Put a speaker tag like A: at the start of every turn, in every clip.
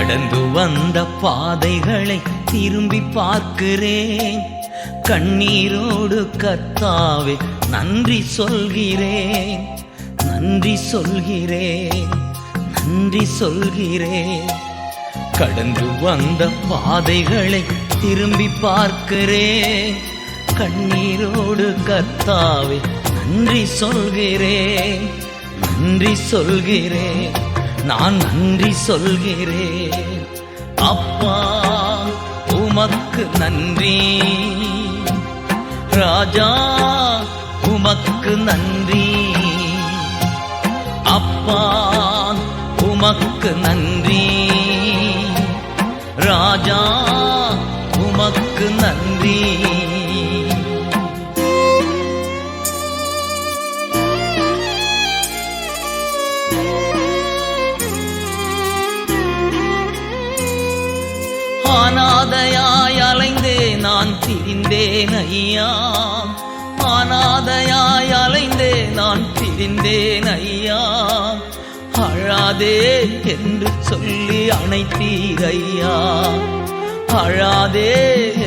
A: கடந்து வந்த பாதைகளை திரும்பி பார்க்கிறேன். கண்ணீரோடு கர்த்தாவே நன்றி சொல்கிறேன், நன்றி சொல்கிறேன், நன்றி சொல்கிறேன். கடந்து வந்த பாதைகளை திரும்பி பார்க்கிறேன். கண்ணீரோடு கர்த்தாவே நன்றி சொல்கிறேன், நன்றி சொல்கிறேன், நான் நன்றி சொல்கிறேன். அப்பா உமக்கு நன்றி, ராஜா உமக்கு நன்றி. அப்பா உமக்கு நன்றி, ராஜா உமக்கு நன்றி. அனாதையாய் அலைந்தே நான் திரிந்தேன் ஐயா, அனாதையாய் அலைந்தே நான் திரிந்தேன் ஐயா. அழாதே என்று சொல்லி அணைத்தீர் ஐயா, அழாதே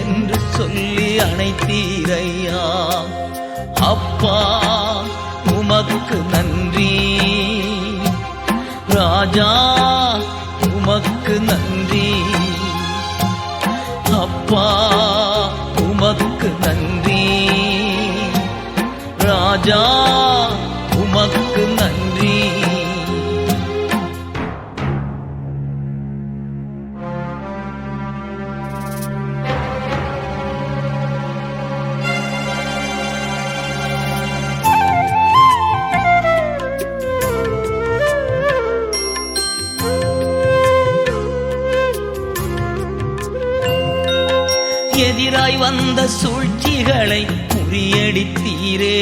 A: என்று சொல்லி அணைத்தீர் ஐயா. அப்பா உமக்கு நன்றி, ராஜா உமக்கு நன்றி. அப்பா உமக்கு நன்றி, ராஜா உமக்கு நன்றி. எதிராய் வந்த சூழ்ச்சிகளை முறியடித்தீரே,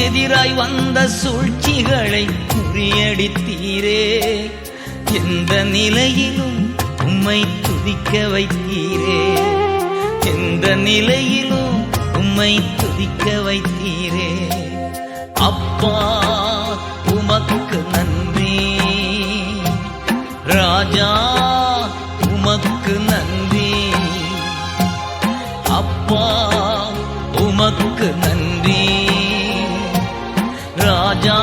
A: எதிராய் வந்த சூழ்ச்சிகளை முறியடித்தீரே. எந்த நிலையிலும் உம்மை துதிக்க வைத்தீரே, எந்த நிலையிலும் உம்மை துதிக்க வைத்தீரே. அப்பா உமக்கு நன்றி, ராஜா உமக்கு நன்றி. அப்பா உமக்கு நன்றி, ராஜா